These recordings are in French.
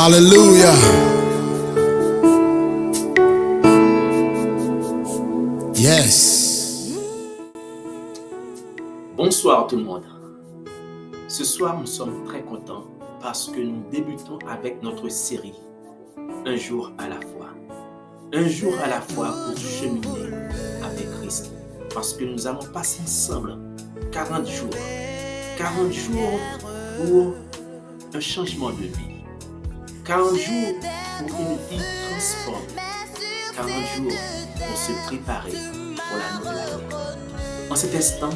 Hallelujah. Yes. Bonsoir tout le monde. Ce soir, nous sommes très contents parce que nous débutons avec notre série Un jour à la fois. Un jour à la fois pour cheminer avec Christ. Parce que nous allons passer ensemble 40 jours. 40 jours pour un changement de vie. 40 jours pour une vie transformée. 40 jours pour se préparer pour la nouvelle année. En cet instant,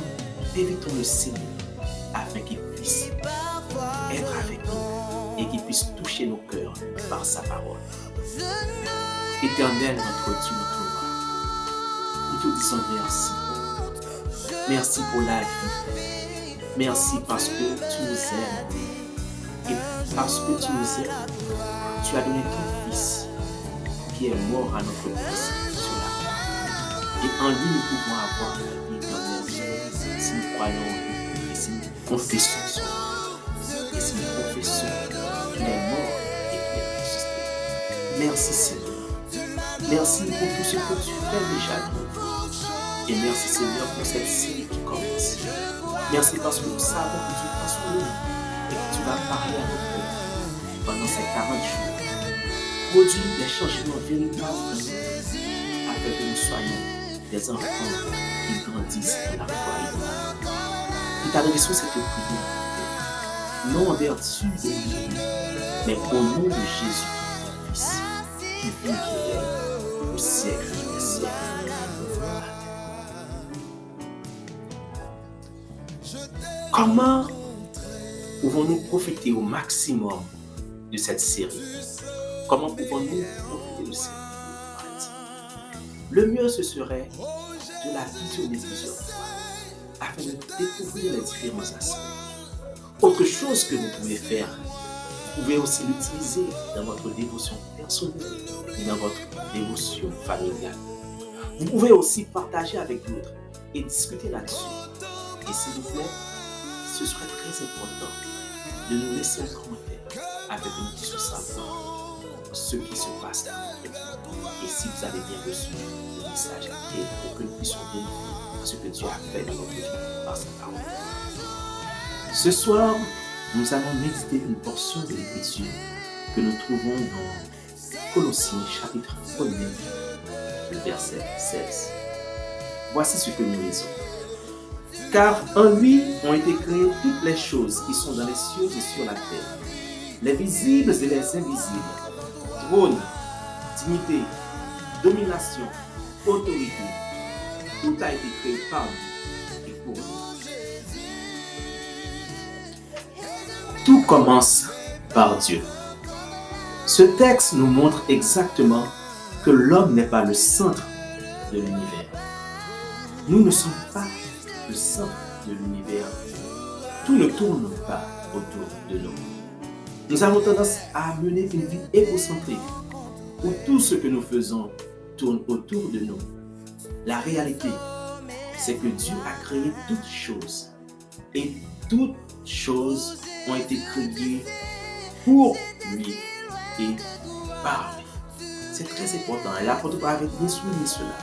invitons le Seigneur afin qu'il puisse être avec nous et qu'il puisse toucher nos cœurs par sa parole. Éternel, notre Dieu, notre roi, nous te disons merci. Merci pour la vie. Merci parce que tu nous aimes. Et parce que tu nous aimes, tu as donné ton Fils qui est mort à notre place sur la croix. Et en lui, nous pouvons avoir la vie éternelle si nous croyons en lui et si nous confessons son nom. Et si nous confessons qu'il est mort et qu'il est ressuscité. Merci Seigneur. Merci pour tout ce que tu fais déjà dans notre vie. Et merci Seigneur pour cette série qui commence. Merci parce que nous savons que tu prends soin de nous et que tu vas parler à notre cœur pendant ces 40 jours. Produis des changements véritables dans notre vie afin que nous soyons des enfants qui grandissent dans la foi et dans l'amour. Nous t'adressons cette prière, non en vertu de nous, mais au nom de Jésus, ton Fils, qui vit et qui règne au siècle des siècles. Comment pouvons-nous profiter au maximum de cette série? Comment pouvons-nous profiter de cette partie? Le mieux, ce serait de la visionner plusieurs fois afin de découvrir les différents aspects. Autre chose que vous pouvez faire, vous pouvez aussi l'utiliser dans votre dévotion personnelle et dans votre dévotion familiale. Vous pouvez aussi partager avec d'autres et discuter là-dessus. Et s'il vous plaît, ce serait très important de nous laisser un commentaire afin que nous puissions savoir ce qui se passe dans notre vie et si vous avez bien reçu le message et pour que nous puissions vérifier ce que Dieu a fait dans notre vie par sa parole. Ce soir, nous allons méditer une portion de l'Écriture que nous trouvons dans Colossiens chapitre 1er, le verset 16. Voici ce que nous lisons. Car en lui ont été créées toutes les choses qui sont dans les cieux et sur la terre, les visibles et les invisibles, trône, dignité, domination, autorité. Tout a été créé par lui et pour lui. Tout commence par Dieu. Ce texte nous montre exactement que l'homme n'est pas le centre de l'univers. Nous ne sommes pas le centre de l'univers. Tout ne tourne pas autour de nous. Nous avons tendance à mener une vie égocentrique où tout ce que nous faisons tourne autour de nous. La réalité, c'est que Dieu a créé toutes choses et toutes choses ont été créées pour lui et par lui. C'est très important et l'apôtre Paul avait bien souligné cela.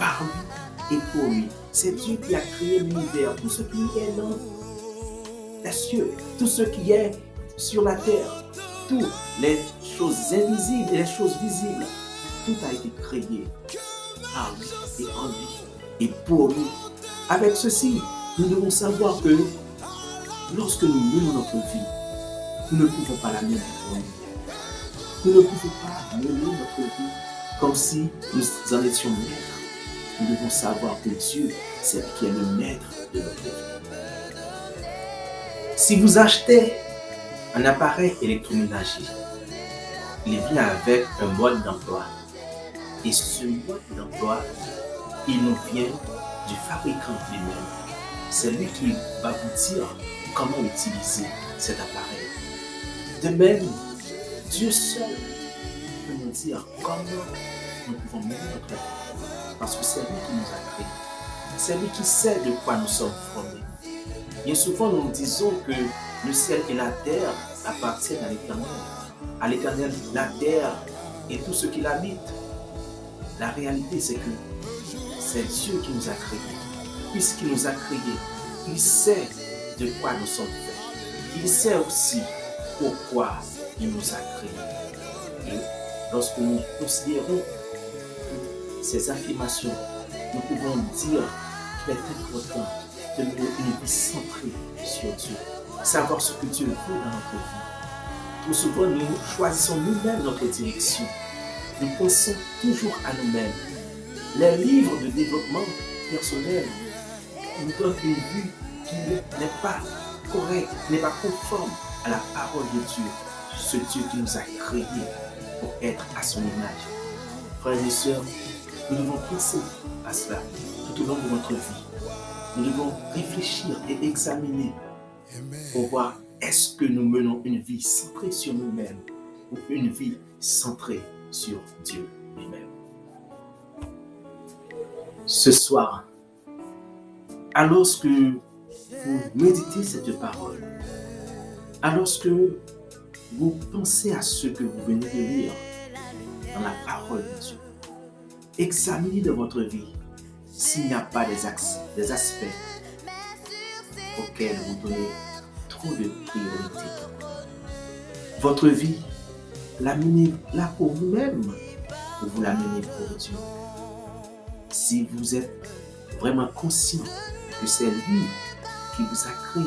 Par lui et pour lui. C'est Dieu qui a créé l'univers, tout ce qui est dans les cieux, tout ce qui est sur la terre, toutes les choses invisibles et les choses visibles, tout a été créé par lui et en lui et pour lui. Avec ceci, nous devons savoir que lorsque nous menons notre vie, nous ne pouvons pas la mener pour nous. Nous ne pouvons pas mener notre vie comme si nous en étions maîtres. Nous devons savoir que Dieu, c'est lui qui est le maître de notre vie. Si vous achetez un appareil électroménager, il vient avec un mode d'emploi. Et ce mode d'emploi, il nous vient du fabricant lui-même. C'est lui qui va vous dire comment utiliser cet appareil. De même, Dieu seul peut nous dire comment nous pouvons mener notre vie. Parce que c'est lui qui nous a créés. C'est lui qui sait de quoi nous sommes formés. Bien souvent, nous disons que le ciel et la terre appartiennent à l'Éternel. à l'Éternel la terre et tout ce qui l'habite. La réalité, c'est que c'est Dieu qui nous a créés. Puisqu'il nous a créés, il sait de quoi nous sommes faits. Il sait aussi pourquoi il nous a créés. Et lorsque nous considérons ces affirmations, nous pouvons dire qu'il est important de mener une vie centrée sur Dieu. Savoir ce que Dieu veut dans notre vie. Trop souvent, nous choisissons nous-mêmes notre direction. Nous pensons toujours à nous-mêmes. Les livres de développement personnel nous donnent une vue qui n'est pas correcte, n'est pas conforme à la parole de Dieu, ce Dieu qui nous a créés pour être à son image. Frères et sœurs, nous devons penser à cela tout au long de notre vie. Nous devons réfléchir et examiner pour voir est-ce que nous menons une vie centrée sur nous-mêmes ou une vie centrée sur Dieu lui-même. Ce soir, alors que vous méditez cette parole, alors que vous pensez à ce que vous venez de lire dans la parole de Dieu, examinez dans votre vie s'il n'y a pas des aspects auxquels vous donnez trop de priorité. Votre vie, la menez là pour vous-même ou vous la menez pour Dieu? Si vous êtes vraiment conscient que c'est lui qui vous a créé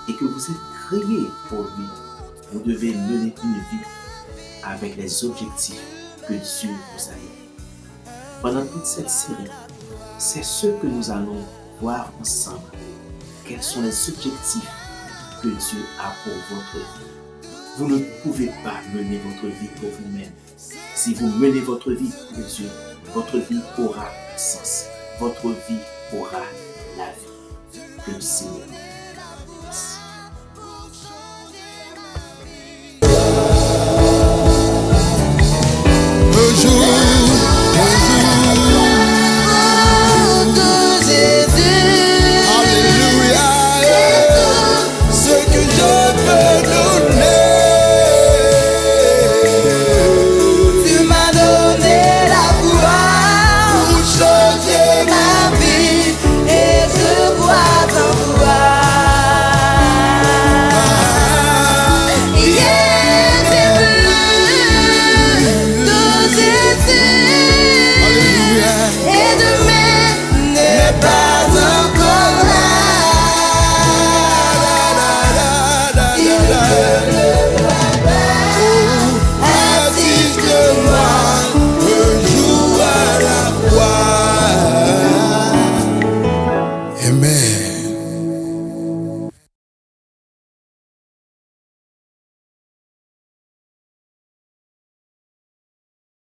et que vous êtes créé pour lui, vous devez mener une vie avec les objectifs que Dieu vous a donnés. Pendant toute cette série, c'est ce que nous allons voir ensemble. Quels sont les objectifs que Dieu a pour votre vie? Vous ne pouvez pas mener votre vie pour vous-même. Si vous menez votre vie pour Dieu, votre vie aura sens. Votre vie aura la vie. Que le Seigneur